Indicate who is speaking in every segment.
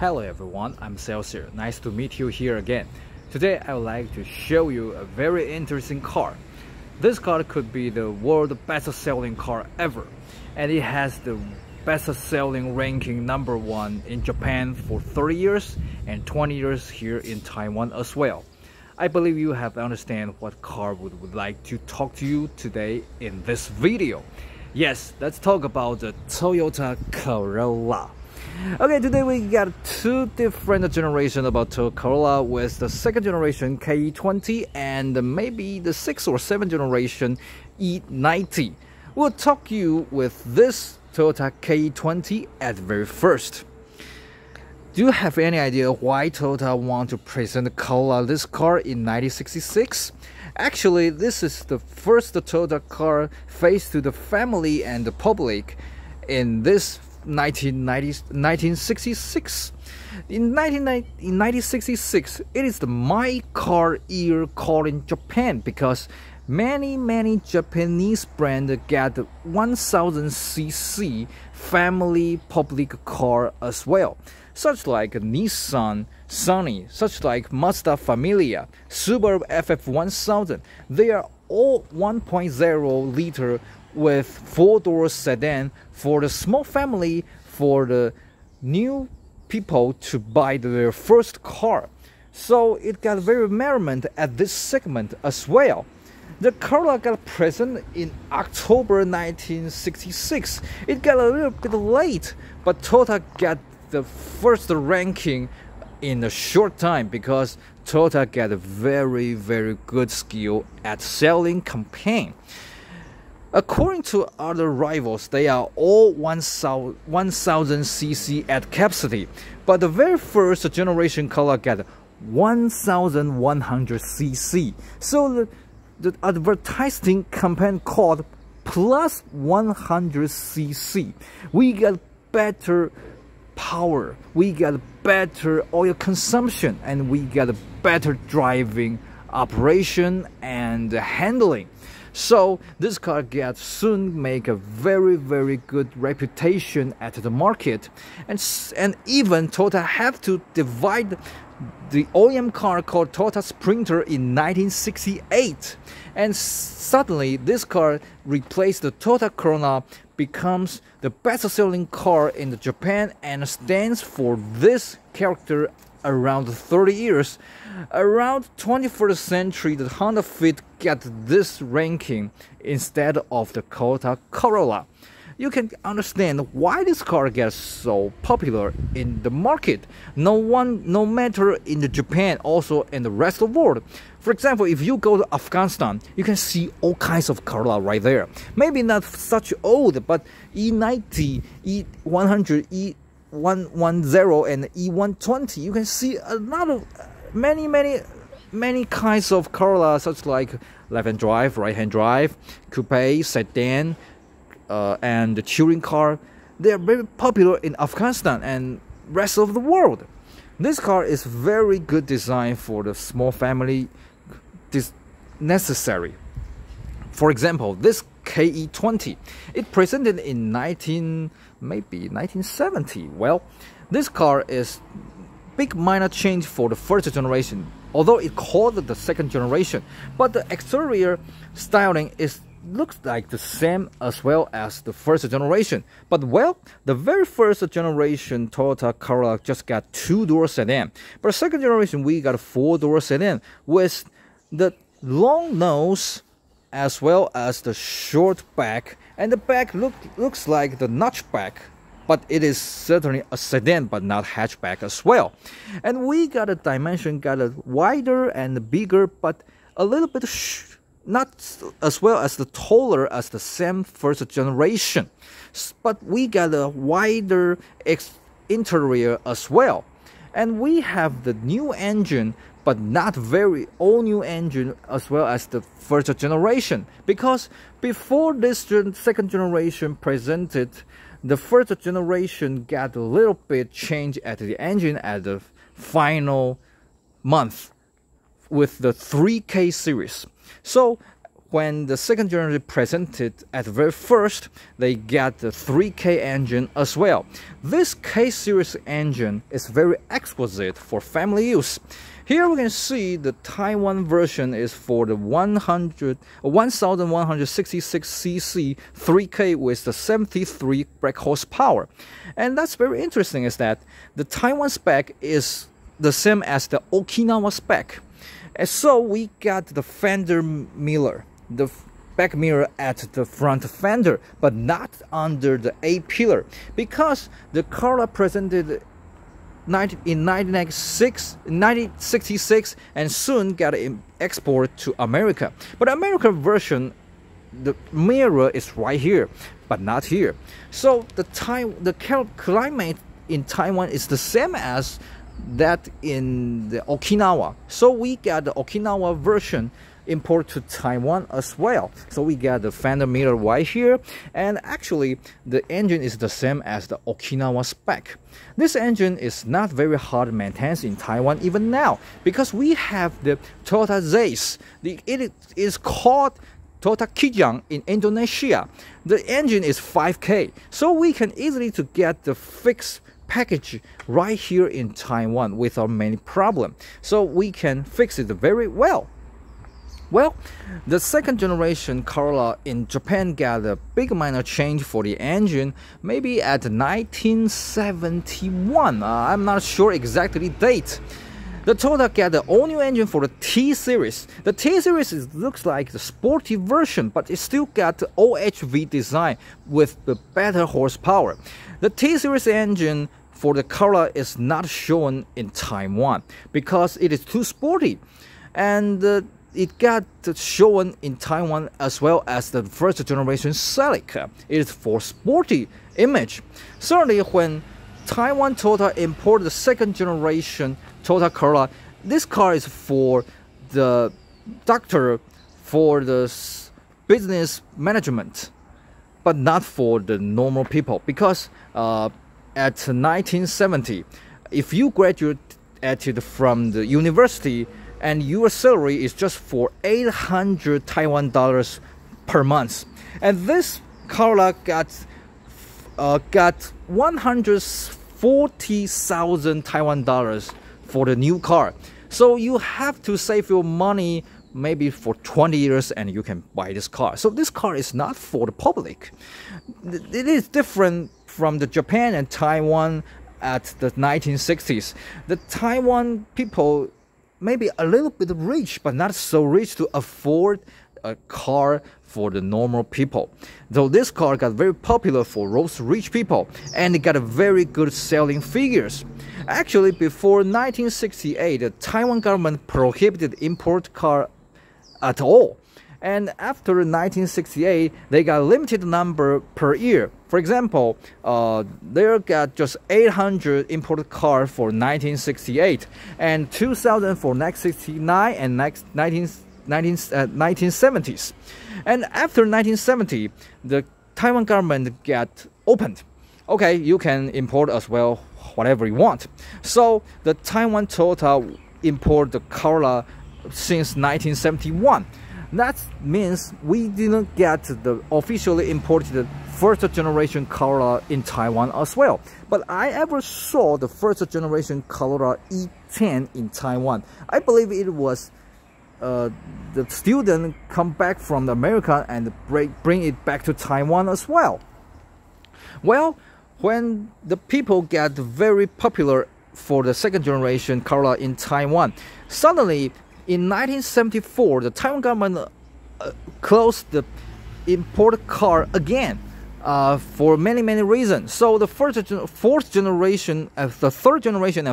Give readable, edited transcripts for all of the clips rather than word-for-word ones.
Speaker 1: Hello everyone, I'm Celsius. Nice to meet you here again. Today I would like to show you a very interesting car. This car could be the world's best-selling car ever, and it has the best-selling ranking #1 in Japan for 30 years and 20 years here in Taiwan as well. I believe you have understand what car would like to talk to you today in this video. Yes, let's talk about the Toyota Corolla. Okay, today we got two different generations about Toyota Corolla, with the second generation KE20 and maybe the 6th or 7th generation E90. We'll talk you with this Toyota KE20 at the very first. Do you have any idea why Toyota want to present the Corolla, this car, in 1966? Actually, this is the first Toyota car faced to the family and the public in this 1966. In 1966, it is the My Car year called in Japan because many Japanese brands get 1000cc family public car as well, such like Nissan Sunny, such like Mazda Familia, Subaru FF1000. They are all 1.0 liter with 4-door sedan for the small family, for the new people to buy their first car. So it got very merriment at this segment as well. The Corolla got present in October 1966. It got a little bit late, but Toyota got the first ranking in a short time because Toyota got a very good skill at selling campaign. According to other rivals, they are all 1000cc at capacity, but the very first generation Corolla got 1100cc. So the advertising campaign called plus 100cc. We got better power, we got better oil consumption, and we got a better driving operation and handling. So this car gets soon make a very good reputation at the market, and even Toyota have to divide the OEM car called Toyota Sprinter in 1968, and suddenly this car replaced the Toyota Corolla, becomes the best-selling car in Japan, and stands for this character around 30 years. Around 21st century, the Honda Fit got this ranking instead of the Toyota Corolla. You can understand why this car gets so popular in the market, no matter in Japan, also in the rest of the world. For example, if you go to Afghanistan, you can see all kinds of Corolla right there. Maybe not such old, but E90, E100, E110 and E120, you can see a lot of many kinds of Corolla, such like left-hand drive, right-hand drive, coupe, sedan, and the touring car. They are very popular in Afghanistan and rest of the world. This car is very good design for the small family necessary. For example, this KE20, it presented in 1970. Well, this car is big minor change for the first generation, although it called the second generation, but the exterior styling looks like the same as well as the first generation. But well, the very first generation Toyota Corolla just got 2-door sedan, but the second generation we got a 4-door sedan with the long nose as well as the short back, and the back looks like the notchback, but it is certainly a sedan but not hatchback as well. And we got a dimension, got a wider and bigger, but a little bit not as well as the taller as the same first generation, but we got a wider interior as well. And we have the new engine, but not very all new engine as well as the first generation, because before this second generation presented, the first generation got a little bit change at the engine at the final month with the 3K series. So when the second generation presented at the very first, they got the 3K engine as well. This K series engine is very exquisite for family use. Here we can see the Taiwan version is for the 1166cc 3K with the 73 brake horsepower. And that's very interesting is that the Taiwan spec is the same as the Okinawa spec. And so we got the fender mirror, the back mirror at the front fender, but not under the A-pillar, because the Corolla presented in 1966 and soon got exported to America. But American version, the mirror is right here, but not here. So the climate in Taiwan is the same as that in the Okinawa. So we got the Okinawa version import to Taiwan as well. So we got the fender mirror right here, and actually the engine is the same as the Okinawa spec. This engine is not very hard to maintain in Taiwan even now, because we have the Toyota Zase. It is called Toyota Kijang in Indonesia. The engine is 5K, so we can easily to get the fixed package right here in Taiwan without many problem. So we can fix it very well. Well, the second generation Corolla in Japan got a big minor change for the engine, maybe at 1971. I'm not sure exactly the date. The Toyota got the all-new engine for the T series. The T series looks like the sporty version, but it still got the OHV design with the better horsepower. The T series engine for the Corolla is not shown in Taiwan because it is too sporty, and it got shown in Taiwan as well as the first generation Celica. It is for sporty image. Certainly when Taiwan Toyota imported the second generation Toyota Corolla, this car is for the doctor, for the business management, but not for the normal people, because at 1970, if you graduated from the university and your salary is just for 800 Taiwan dollars per month, and this Corolla got 140,000 Taiwan dollars for the new car. So you have to save your money maybe for 20 years and you can buy this car. So this car is not for the public. It is different from the Japan and Taiwan at the 1960s. The Taiwan people maybe a little bit rich, but not so rich to afford a car for the normal people. So this car got very popular for those rich people, and it got a very good selling figures. Actually, before 1968, the Taiwan government prohibited import car at all. And after 1968, they got a limited number per year. For example, they got just 800 imported cars for 1968, and 2,000 for 1969 and 1970s. And after 1970, the Taiwan government got opened. Okay, you can import as well whatever you want. So the Taiwan Toyota import the Corolla since 1971. That means we didn't get the officially imported first generation Corolla in Taiwan as well. But I ever saw the first generation Corolla E10 in Taiwan. I believe it was the student come back from America and bring it back to Taiwan as well. Well, when the people get very popular for the second generation Corolla in Taiwan, suddenly in 1974, the Taiwan government closed the import car again for many reasons. So the third generation and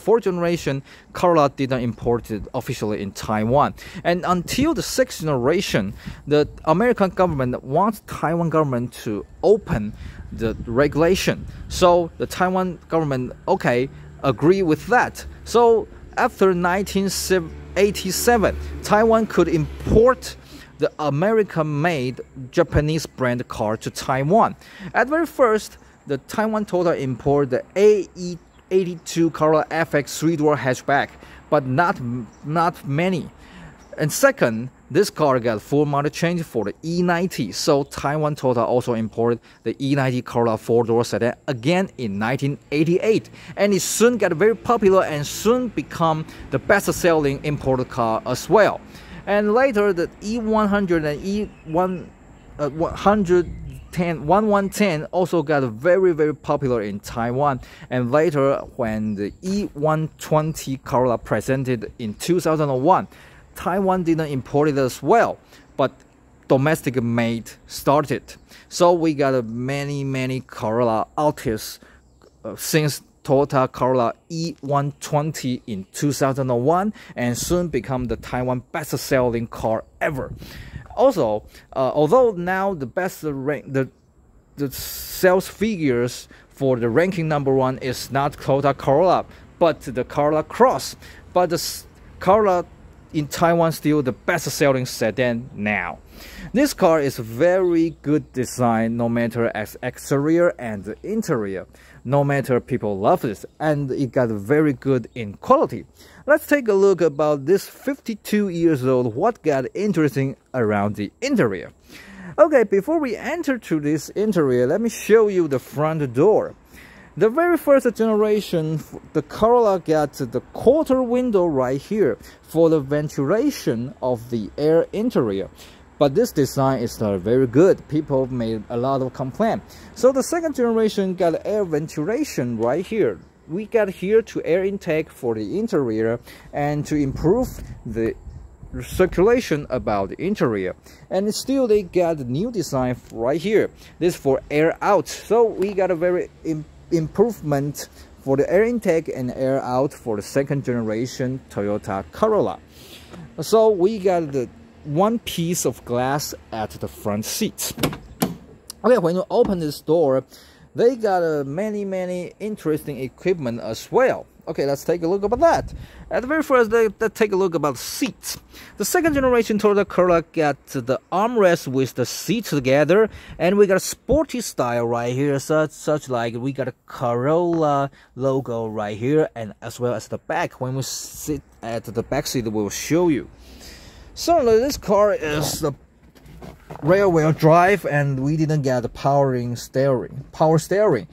Speaker 1: fourth generation Corolla didn't import it officially in Taiwan. And until the sixth generation, the American government wants Taiwan government to open the regulation. So the Taiwan government, okay, agree with that. So after 1987, Taiwan could import the American-made Japanese brand car to Taiwan. At very first, the Taiwan Toyota imported the AE82 Corolla FX 3-door hatchback, but not many. And second, This car got full model change for the E90. So Taiwan Toyota also imported the E90 Corolla 4-door sedan again in 1988. And it soon got very popular and soon become the best-selling imported car as well. And later the E100 and E110 also got very popular in Taiwan. And later when the E120 Corolla presented in 2001, Taiwan didn't import it as well, but domestic made started. So we got many Corolla artists since Toyota Corolla E120 in 2001 and soon become the Taiwan best-selling car ever. Also, although now the sales figures for the ranking #1 is not Toyota Corolla, but the Corolla Cross. But the Corolla in Taiwan still the best-selling sedan now. This car is very good design, no matter exterior and interior. No matter people love it, and it got very good in quality. Let's take a look about this 52 years old, what got interesting around the interior. Okay, before we enter to this interior, let me show you the front door. The very first generation, the Corolla got the quarter window right here for the ventilation of the air interior. But this design is not very good. People made a lot of complaint. So the second generation got air ventilation right here. We got here to air intake for the interior and to improve the circulation about the interior. And still they got a new design right here. This for air out. So we got a very improvement for the air intake and air out for the second generation Toyota Corolla. So we got the one piece of glass at the front seat. Okay, when you open this door, they got many interesting equipment as well. Okay, let's take a look about that. At the very first, let's take a look about seats. The second generation Toyota Corolla got the armrest with the seats together, and we got a sporty style right here, such like we got a Corolla logo right here, and as well as the back. When we sit at the back seat, we'll show you. So this car is the rear-wheel drive, and we didn't get the power steering.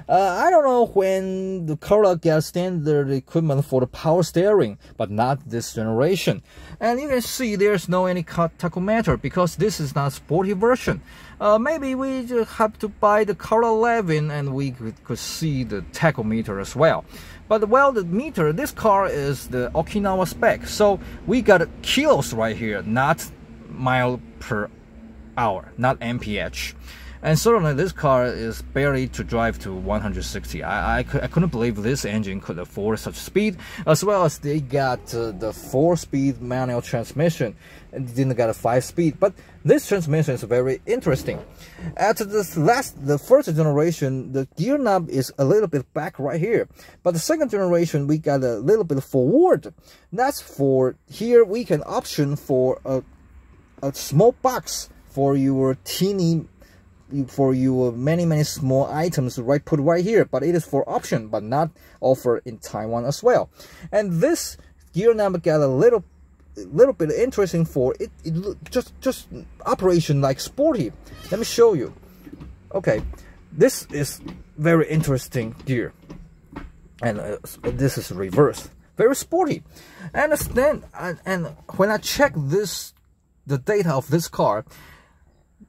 Speaker 1: I don't know when the Corolla got standard equipment for the power steering, but not this generation. And you can see there's no any tachometer because this is not sporty version. Maybe we just have to buy the Corolla 11 and we could see the tachometer as well. But well, the meter, this car is the Okinawa spec, so we got kilos right here, not mile per hour, not mph. And certainly this car is barely to drive to 160. I couldn't believe this engine could afford such speed, as well as they got the 4-speed manual transmission and didn't get a 5-speed. But this transmission is very interesting. At the first generation, the gear knob is a little bit back right here. But the second generation, we got a little bit forward. That's for here we can option for a small box for your many small items put right here, but it is for option but not offered in Taiwan as well. And this gear knob got a little bit interesting for it just operation like sporty. Let me show you. Okay, this is very interesting gear, and this is reverse, very sporty. And then when I check the data of this car,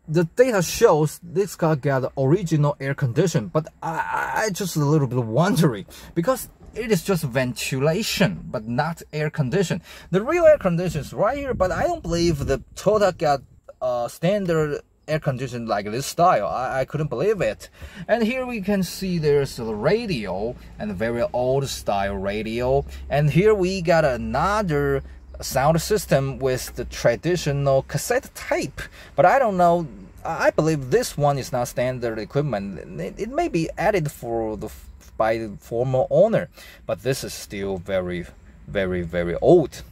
Speaker 1: the data shows this car got original air condition, but I just a little bit wondering because it is just ventilation but not air condition. The real air condition is right here, but I don't believe the Toyota got standard air condition like this style. I couldn't believe it. And here we can see there's a radio, and a very old style radio, and here we got another sound system with the traditional cassette tape, but I don't know. I believe this one is not standard equipment. It may be added by the former owner, but this is still very old.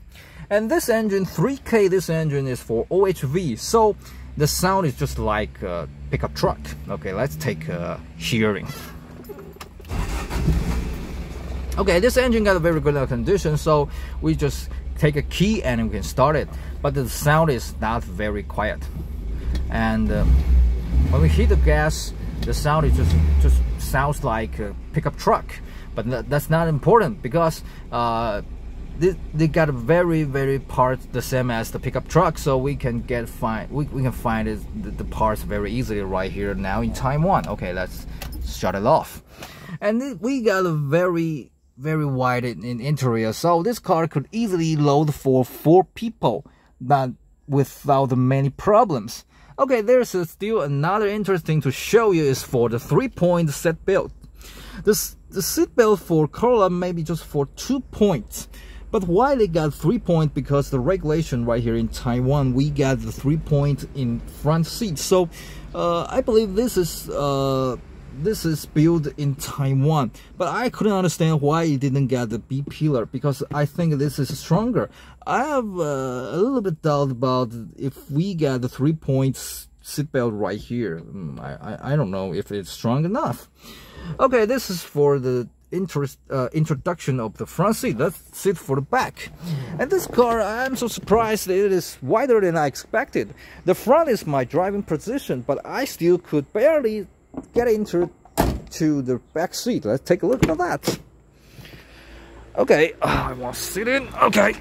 Speaker 1: And this engine, 3K, this engine is for OHV, so the sound is just like a pickup truck. Okay, let's take a hearing. Okay, this engine got a very good condition, so we just take a key and we can start it, but the sound is not very quiet. And when we hit the gas, the sound is just sounds like a pickup truck. But that's not important, because they got a very part the same as the pickup truck, so we can find the parts very easily right here now in Taiwan. Okay, let's shut it off. And we got a very wide in interior, so this car could easily load for 4 people, not without many problems. Okay, there's still another interesting to show you is for the 3-point seat belt. The seat belt for Corolla maybe just for 2 points, but why they got 3 points? Because the regulation right here in Taiwan, we got the 3 point in front seat. So I believe this is built in Taiwan, but I couldn't understand why it didn't get the B pillar, because I think this is stronger. I have a little bit doubt about if we got the 3 points seatbelt right here. I don't know if it's strong enough. Okay, this is for the introduction of the front seat. Let's sit for the back. And this car, I'm so surprised it is wider than I expected. The front is my driving position, but I still could barely get into the back seat. Let's take a look at that. Okay, I want to sit in. Okay.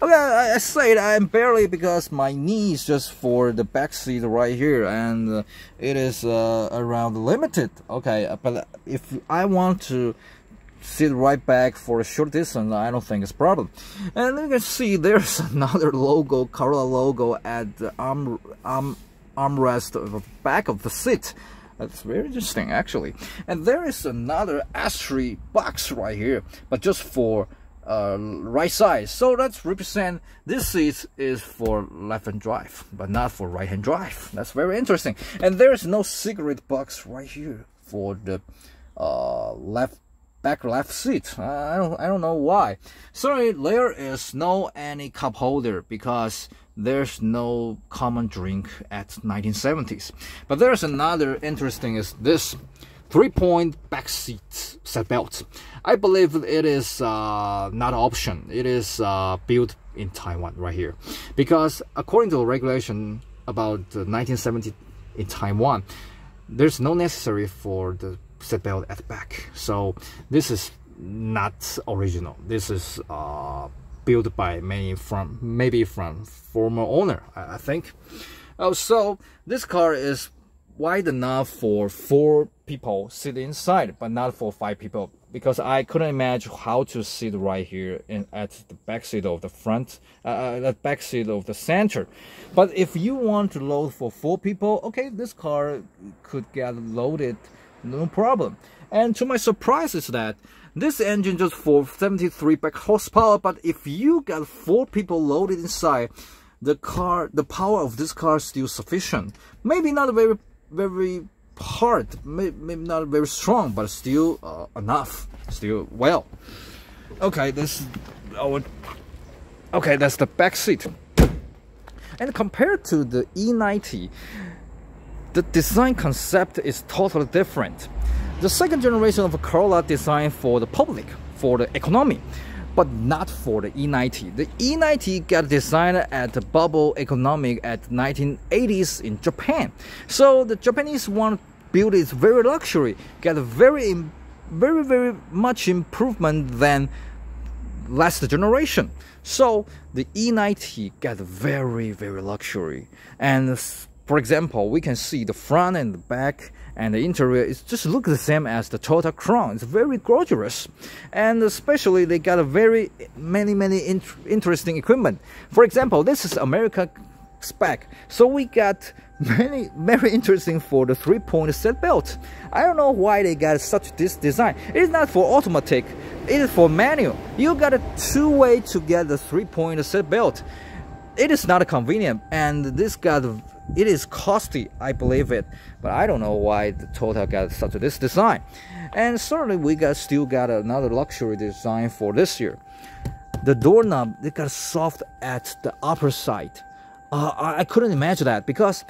Speaker 1: Okay, I said I'm barely, because my knee is just for the back seat right here, and it is around limited. Okay, but if I want to sit right back for a short distance, I don't think it's a problem. And you can see there's another logo, Corolla logo, at the armrest of the back of the seat. That's very interesting, actually. And there is another ashtray box right here, but just for right side. So that's represent this seat is for left-hand drive, but not for right-hand drive. That's very interesting. And there's no cigarette box right here for the back left seat. I don't know why. Sorry, there is no any cup holder, because there's no common drink at 1970s. But there's another interesting is this 3-point back seat belt. I believe it is not an option. It is built in Taiwan right here, because according to the regulation about 1970 in Taiwan, there's no necessary for the seat belt at the back. So this is not original. This is built by maybe from former owner, I think. Oh, so this car is wide enough for 4 people sit inside, but not for 5 people, because I couldn't imagine how to sit right here at the back seat of the front, the back seat of the center. But if you want to load for 4 people, okay, this car could get loaded, no problem. And to my surprise is that this engine just for 73 back horsepower, but if you got 4 people loaded inside, the power of this car is still sufficient. Maybe not very hard, maybe not very strong, but still enough, still well. Okay, that's the back seat. And compared to the E90, the design concept is totally different. The second generation of a Corolla designed for the public, for the economy, but not for the E90. The E90 got designed at the bubble economic at 1980s in Japan. So the Japanese want to build it very luxury, get a very much improvement than last generation. So the E90 got very luxury. And for example, we can see the front and the back and the interior is just look the same as the Toyota Crown. It's very gorgeous, and especially they got a very many interesting equipment. For example, this is America spec, so we got very interesting for the 3-point seat belt. I don't know why they got such this design. It is not for automatic, it is for manual. You got a 2-way to get the 3-point seat belt. It is not convenient, and this got it is costly, I believe it, but I don't know why the Toyota got such this design. And certainly we still got another luxury design for this year. The doorknob, they got soft at the upper side. I couldn't imagine that, because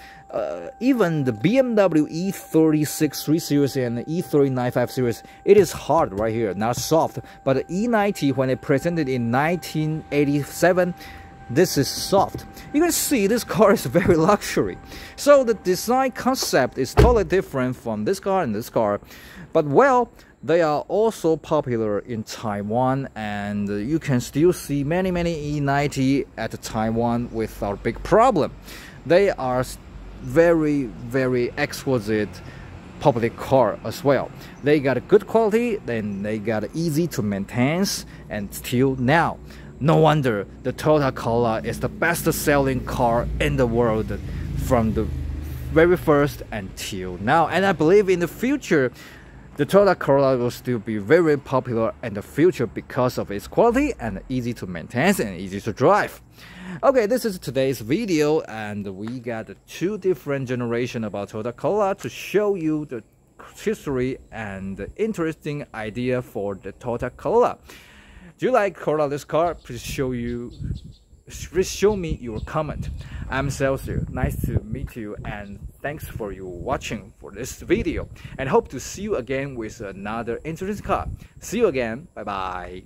Speaker 1: even the BMW E36 3 Series and the E39 Series, it is hard right here, not soft. But the E90, when it presented in 1987, this is soft. You can see this car is very luxury. So the design concept is totally different from this car and this car. But well, they are also popular in Taiwan, and you can still see many E90 at Taiwan without big problem. They are very exquisite public car as well. They got a good quality, then they got easy to maintain, and till now, no wonder the Toyota Corolla is the best selling car in the world from the very first until now. And I believe in the future, the Toyota Corolla will still be very popular in the future because of its quality and easy to maintain and easy to drive. Okay, this is today's video, and we got 2 different generations about Toyota Corolla to show you the history and the interesting idea for the Toyota Corolla. Do you like Corolla, this car? Please show me your comment. I'm Celsius. Nice to meet you, and thanks for you watching for this video, and hope to see you again with another interesting car. See you again. Bye bye.